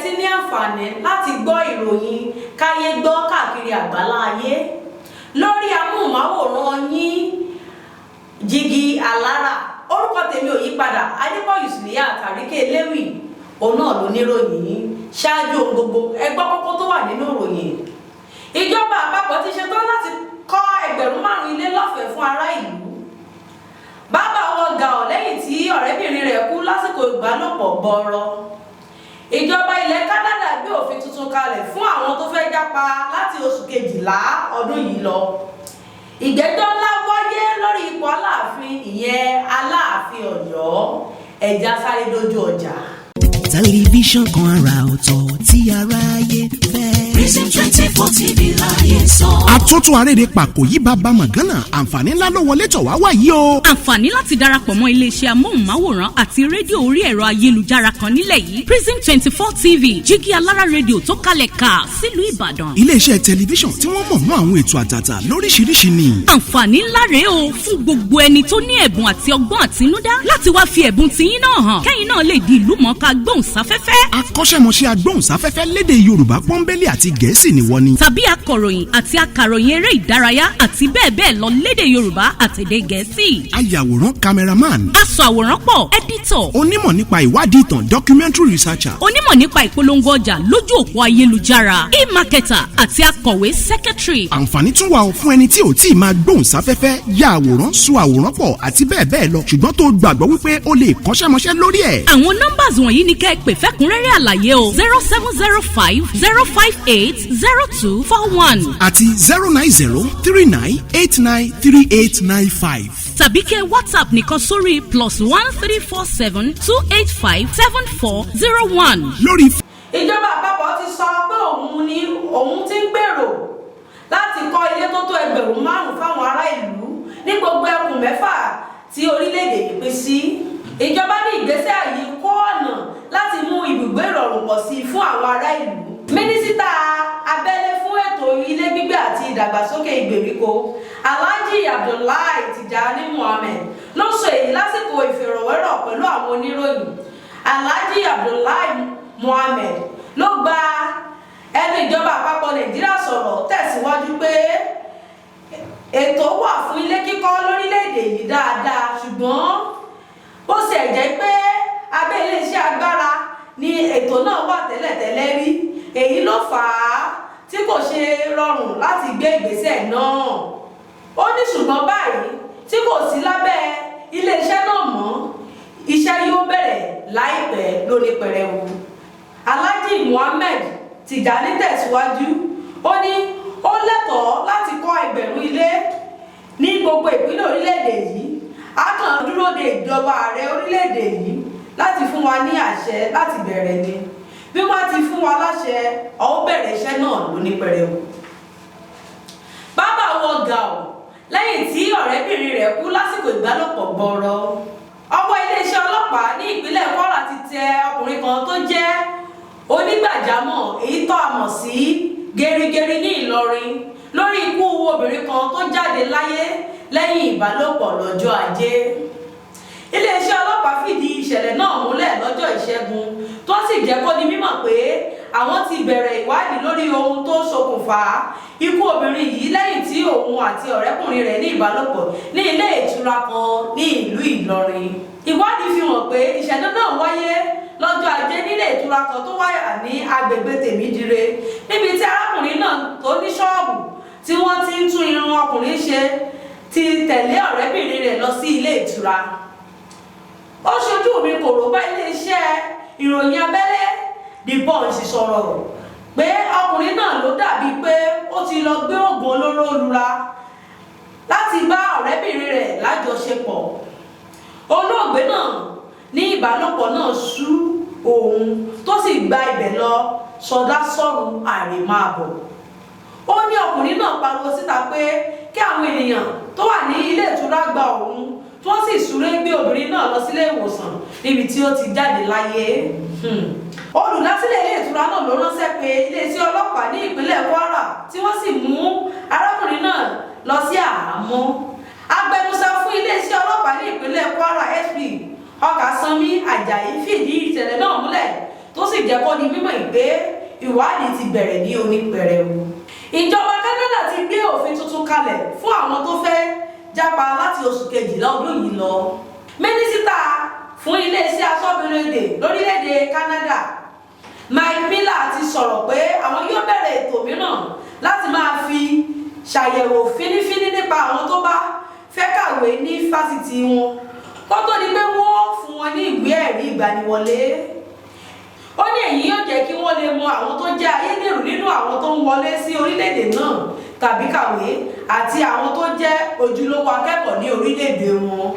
ti ní àǹfààní láti gbọ́ ìròyìn Kayegbo káàkiri àgbáláyé lórí amóhùnmáwòrán yín Jígí Alára. Orúkọ tèmi ò yí padà, Arike Elewi òun náà ló níròyìn. Ṣáájú ohun gbogbo ẹ gbọ́ kókó tó wà nínú ìròyìn. Ìjọba àpapọ̀ ti ṣetán láti kọ́ 5,000 ilé lọ́fẹ̀ẹ́ fún ará ìlú. Bàbá wọn ga ọ̀ lẹ́yìn tí ọ̀rẹ́bìnrin rẹ̀ kú lásìkò ìbálòpọ̀ gbọ́rọ̀. Ìjọba ilẹ̀ Canada gbé òfin tuntun kalẹ̀ fún àwọn tó fẹ́ jápa láti oṣù kejìlá ọdún yìí lọ. Ìgbẹ́jọ́ ńlá wáyé lórí ipò Aláàfin, ìyẹn Aláàfin Ọ̀yọ́. Ẹja sáré dójú ọjà. Tẹlifíṣàn kan àrà ọ̀tọ̀ tí aráyé fẹ́. Prison 24 TV láyé sọ. Àtúntò arédè pàkó yí bàbá mọ̀gánà, àǹfààní ńlá ló wọlé tọ̀ wá wáyé o. Àǹfààní láti darapọ̀ mọ́ iléeṣẹ́ amóhùnmáwòrán àti rédíò orí ẹ̀rọ ayélujára kan nílẹ̀ yìí. Prison 24 TV, Jígí Alára rédíò tó kalẹ̀ ká sílùú Ìbàdàn. Iléeṣẹ́ tẹlifíṣàn tí wọ́n mọ̀ mọ́ àwọn ètò àtàtà lóríṣiríṣi ni. Àǹfààní ńlá rèé o fún gbogbo ẹni tó ní ẹ̀bùn àti ọgbọ́n àtinúdá láti wá fi ẹ̀bùn tiyín náà hàn. Kẹ́yìn náà lè di ìlúmọ̀ọ́ká gbóhùnsáfẹ́fẹ́. Akọ́ṣẹ́mọṣẹ́ agbóhùnsáfẹ́fẹ́ lédè Yorùbá pọ́nbélé àti Gẹ̀ẹ́sì ni wọ́n ní. Tàbí akọ̀ròyìn àti akàròyìn eré ìdárayá àti bẹ́ẹ̀ bẹ́ẹ̀ lọ lédè Yorùbá àtèdè Gẹ̀ẹ́sì. Ayàwòrán cameraman. Aṣọ àwòrán pọ̀ editor. Onímọ̀ nípa ìwádìí ìtàn documentary researcher. Onímọ̀ nípa ìpolongo ọjà lójú òpó ayélujára. E-marketer àti akọ̀wé secretary. Àǹfààní tún wà fún ẹni tí ò tí ì máa gbóhùnsáfẹ́fẹ́, ya àwòrán, so àwòrán pọ̀ àti bẹ́ẹ̀ bẹ́ẹ̀ lọ ṣùgbọ́n tó gbàgbọ́ wípé o lè kọ́ṣẹ́mọṣẹ́ lórí ẹ̀. Àwọn numbers wọ̀nyí ni kẹ́ ẹ pè fẹ́kúnrẹ́rẹ́ àlàyé o 0705 058 0241 àti 09039893895. tàbí kẹ́ WhatsApp nìkan sórí +1347 285 7401. lórí. Ìjọba àpapọ̀ ti sọ pé òun ti ń gbèrò láti kọ́ ilé tó tó 5,000 fáwọn ará ìlú ní gbogbo ẹkùn 6 tí orílẹ̀-èdè yìí pín sí. Ìjọba ní ìgbésẹ̀ yìí kó ọ̀nà láti mú ibùgbé ìrọ̀rùn pọ̀ sí fún àwọn ará ìlú. Mínísítà abẹ́lé fún ètò ilé gbígbé àti ìdàgbàsókè ìgbèríko Alhaji Abdullahi Tijani Muhammed ló sọ èyí lásìkò ìfèròwérọ̀ pẹ̀lú àwọn oníròyìn. Alhaji Abdullahi Muhammed ló gba ẹnu ìjọba àpapọ̀ Nàìjíríà sọ̀rọ̀, tẹ̀síwájú pé ètò wà fún ilé kíkọ́ lórílẹ̀‐èdè yìí dáadáa, ṣùgbọ́n ó sì jẹ́ pé abẹ́ iléeṣẹ́ agbára ni ètò náà wà tẹ́lẹ̀tẹ́lẹ̀ rí. Èyí ló fà á tí kò ṣe rọrùn láti gbé ìgbésẹ̀ náà. Ó ní ṣùgbọ́n báyìí tí kò sí lábẹ́ iléeṣẹ́ náà mọ́, iṣẹ́ yóò bẹ̀rẹ̀ láìpẹ́ lóní pẹrẹwu. Alhaji Muhammed Tijani tẹ̀síwájú, ó ní ó lẹ́tọ̀ọ́ láti kọ́ 1,000 ilé ní gbogbo ìpínlẹ̀ orílẹ̀-èdè yìí. A kàn dúró de ìjọba ààrẹ orílẹ̀-èdè yìí láti fún wa ní àṣẹ láti bẹ̀rẹ̀ ni. Bí wọ́n ti fún wa láṣẹ, ó bẹ̀rẹ̀ iṣẹ́ náà lóní pẹrẹwu. Bàbá wọ ga ọ̀ lẹ́yìn tí ọ̀rẹ́bìnrin rẹ̀ kú lásìkò ìbálòpọ̀ gbọ́rọ̀. Ọwọ́ iléeṣẹ́ ọlọ́pàá ní ìpínlẹ̀ Kwara ti tẹ ọkùnrin kan tó jẹ́ onígbàjámọ̀, èyí tó a mọ̀ sí Gerigeri ní Ìlọrin, lórí ikú obìnrin kan tó jáde láyé lẹ́yìn ìbálòpọ̀ lọ́jọ́ Ajé. Iléeṣẹ́ ọlọ́pàá fìdí ìṣẹ̀lẹ̀ náà múlẹ̀ lọ́jọ́ Ìṣẹ́gun, tó sì jẹ́ kó di mímọ̀ pé àwọn ti bẹ̀rẹ̀ ìwádìí lórí ohun tó ṣokùnfà ikú obìnrin yìí lẹ́yìn tí òun àti ọ̀rẹ́kùnrin rẹ̀ ní ìbálòpọ̀ ní ilé ìtura kan ní ìlú Ìlọrin. Ìwádìí fi hàn pé ìṣẹ̀lẹ̀ náà wáyé lọ́jọ́ Ajé nílé ìtura kan tó wáyà ní agbègbè Tèmídire, níbi tí arákùnrin náà tó ní ṣọ́ọ̀bù tí wọ́n ti ń tún irun ọkùnrin ṣe ti tẹ̀lé ọ̀rẹ́bìnrin rẹ̀ lọ sí ilé ìtura. Ó ṣojú mi kò rò bá iléeṣẹ́ ìròyìn abẹ́lé The Punch sọ̀rọ̀ pé ọkùnrin náà ló dàbí pé ó ti lọ gbé oògùn olóró lura láti bá ọ̀rẹ́bìnrin rẹ̀ lájọṣepọ̀. Olóògbé náà ní ìbálòpọ̀ náà sú òun tó sì gba ibẹ̀ lọ sọdá sọ́run àrèmábọ̀. Ó ní ọkùnrin náà pariwo síta pé kí àwọn ènìyàn tó wà ní ilé ìtura gba òun, tí wọ́n sì súré gbé obìnrin náà lọ sílé ìwòsàn níbi tí ó ti jáde láyé. Olùdásílẹ̀ ilé ìtura náà ló ránṣẹ́ pé iléeṣẹ́ ọlọ́pàá ní ìpínlẹ̀ Kwara tí wọ́n sì mú arákùnrin náà lọ sí àhámọ́. Agbẹnusọ fún iléeṣẹ́ ọlọ́pàá ní ìpínlẹ̀ Kwara SP Ọkàsánmi Àjàyí fìdí ìṣẹ̀lẹ̀ náà múlẹ̀ tó sì jẹ́ kó di mímọ̀ pé ìwádìí ti bẹ̀rẹ̀ ní onípẹrẹwu. Ìjọba Canada ti gbé òfin tuntun kalẹ̀ fún àwọn tó fẹ́ jápa láti oṣù kejìlá ọdún yìí lọ. Mínísítà fún iléeṣẹ́ aṣọ́bodè lórílẹ̀‐èdè Canada Mike Miller ti sọ̀rọ̀ pé àwọn yóò bẹ̀rẹ̀ ètò mìíràn láti máa fi ṣàyẹ̀wò fínífíní nípa àwọn tó bá fẹ́ kàwé ní fásitì wọn kó tó di pé wọ́n fún wọn ní ìwé ẹ̀rí ìgbaniwọlé. Ó ní èyí yóò jẹ́ kí wọ́n lè mọ àwọn tó jẹ́ ayédèrú nínú àwọn tó ń wọlé sí orílẹ̀-èdè náà tàbí kàwé àti àwọn tó jẹ́ ojúlówó akẹ́kọ̀ọ́ ní orílẹ̀-èdè wọn.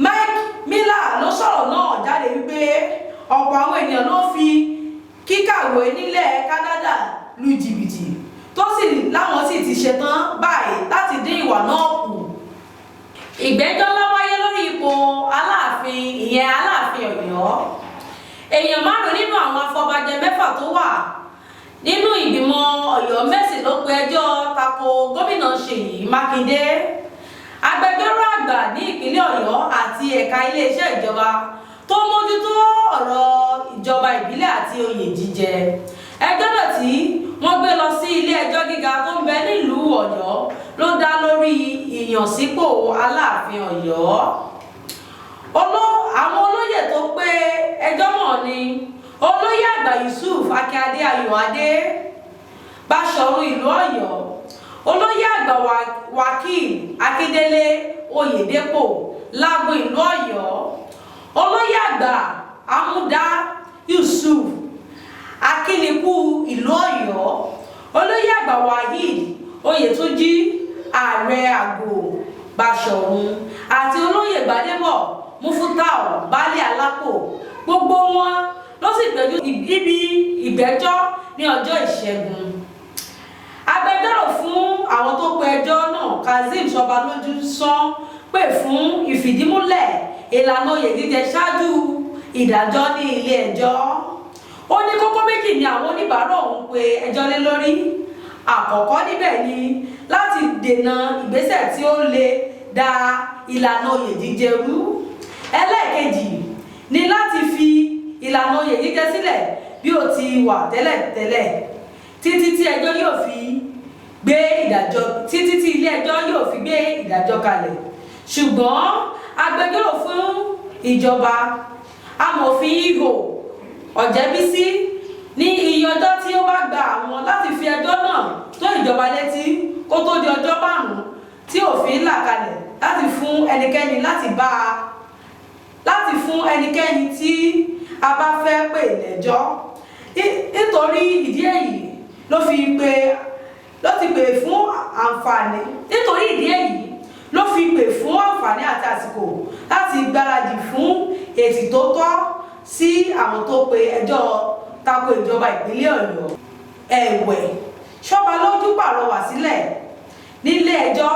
Mike Miller ló sọ̀rọ̀ náà jáde wípé ọ̀pọ̀ àwọn ènìyàn ló fi kíkàwé nílẹ̀ Canada lu jìbìtì tó sì láwọn sì ti ṣetán báyìí láti dín ìwà náà kù. Ìgbẹ́jọ́ ńlá wáyé lórí ipò Aláàfin Aláàfin Ọ̀yọ́. Èèyàn 5 nínú àwọn afọbajẹ 6 tó wà nínú ìgbìmọ̀ Ọ̀yọ́ Mẹ́sì ló pe ẹjọ́ tako gómìnà Ṣèyí Mákindé. Agbẹjọ́rò àgbà ní ìpínlẹ̀ Ọ̀yọ́ àti ẹ̀ka iléeṣẹ́ ìjọba tó mójútó ọ̀rọ̀ ìjọba ìbílẹ̀ àti oyè jíjẹ. Ẹjọ́ náà tí wọ́n gbé lọ sí ilé ẹjọ́ gíga tó ń bẹ nílùú Ọ̀yọ́ ló dá lórí ìyànsípò Aláàfin Ọ̀yọ́. Àwọn olóyè tó pé ẹjọ́ náà ni olóyè àgbà Yusuf Akíade Ayọ̀adé Báṣọ̀run ìlú Ọ̀yọ́, olóyè àgbà Wakil Akíndélé Oyèdépò Lágbo ìlú Ọ̀yọ́, olóyè àgbà Amúdá Yusuf Akínikú ìlú Ọ̀yọ́, olóyè àgbà Wahid Oyètúnjí ààrẹ àgọ́ Báṣọ̀run àti olóyè Gbádébọ̀ Mufutau Baálé Alápò. Gbogbo wọn ló sì péjú ibi ìgbẹ́jọ́ ní ọjọ́ Ìṣẹ́gun. Agbẹjọ́rò fún àwọn tó pe ẹjọ́ náà Kazeem Ṣọbalójú sàn pè fún ìfìdímúlẹ̀ ìlànà oyè jíjẹ ṣáájú ìdájọ́ ní ilé ẹjọ́. Ó ní kókó méjì ni àwọn oníbàárà òun pe ẹjọ́ lé lórí. Àkọ́kọ́ níbẹ̀ ni láti dènà ìgbésẹ̀ tí ó lè da ìlànà oyè jíjẹ rú. Ẹlẹ́ẹ̀kejì ni láti fi ìlànà oyè jíjẹ sílẹ̀ bí ó ti wà tẹ́lẹ̀tẹ́lẹ̀ títí tí ilé ẹjọ́ yóò fi gbé ìdájọ́ kalẹ̀. Ṣùgbọ́n agbẹjọ́rò fún ìjọba amòfin Iho Ọ̀jẹ́bísí ní iye ọjọ́ tí ó bá gba àwọn láti fi ẹjọ́ náà tó ìjọba létí kó tó di ọjọ́ 5 tí òfin là kalẹ̀ láti fún ẹnikẹ́ni tí a bá fẹ́ pè lẹ́jọ́. Nítorí ìdí èyí ló fi pè fún àǹfààní àti àsìkò láti gbáradì fún èsì tó tọ́ sí àwọn tó pe ẹjọ́ tako ìjọba ìpínlẹ̀ Ọ̀yọ́. Ẹ̀wẹ̀, Ṣọbalójú pàrọwà sílẹ̀ nílé ẹjọ́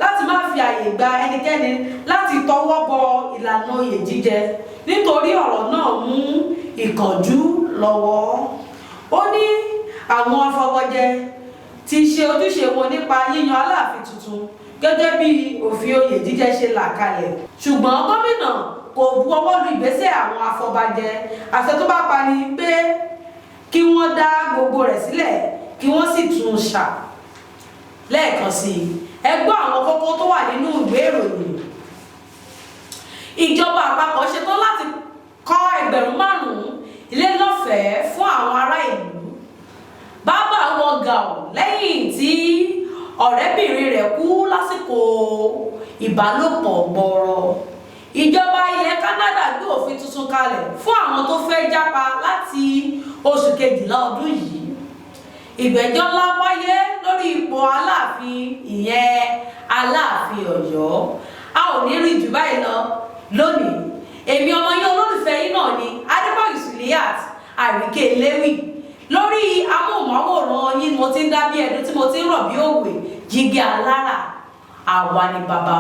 láti má fi àyè gba ẹnikẹ́ni láti tọwọ́ bọ ìlànà oyè jíjẹ nítorí ọ̀rọ̀ náà mú ìkánjú lọ́wọ́. Ó ní àwọn afọbajẹ ti ṣe ojúṣe wọn nípa yíyan Aláàfin tuntun gẹ́gẹ́ bí òfin oyè jíjẹ ṣe là kalẹ̀. Ṣùgbọ́n gómìnà kò bu ọwọ́ lu ìgbésẹ̀ àwọn afọbajẹ. Àṣẹ tó bá pa ni pé kí wọ́n dá gbogbo rẹ̀ sílẹ̀ kí wọ́n sì tún un ṣà. Lẹ́ẹ̀kan sí ẹ gbọ́ àwọn kókó tó wà nínú ìwé ìròyìn. Ìjọba àpapọ̀ ṣetán láti kọ́ 5,000 ilé lọ́fẹ̀ẹ́ fún àwọn ará ìlú. Bàbá wọ gàù lẹ́yìn tí ọ̀rẹ́bìnrin rẹ̀ kú lásìkò ìbálòpọ̀ gbọ̀ọ̀rọ̀. Ìjọba ilẹ̀ Canada gbé òfin tuntun kalẹ̀ fún àwọn tó fẹ́ jápa láti oṣù kejìlá ọdún yìí. Ìgbẹ́jọ́ ńlá wáyé lórí ipò Aláàfin Aláàfin Ọ̀yọ́. A ò ní rí jù báyìí lọ lónìí. Èmi ọmọ yín olólùfẹ́ yín náà ni Adébáyọ̀ Suliat Arike Elewi. Lórí amóhùnmáwòrán yín mo ti ń dá bí ẹdun tí mo ti ń rọ̀ bí òwe jígí alára àwa ni bàbá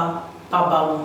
wọn.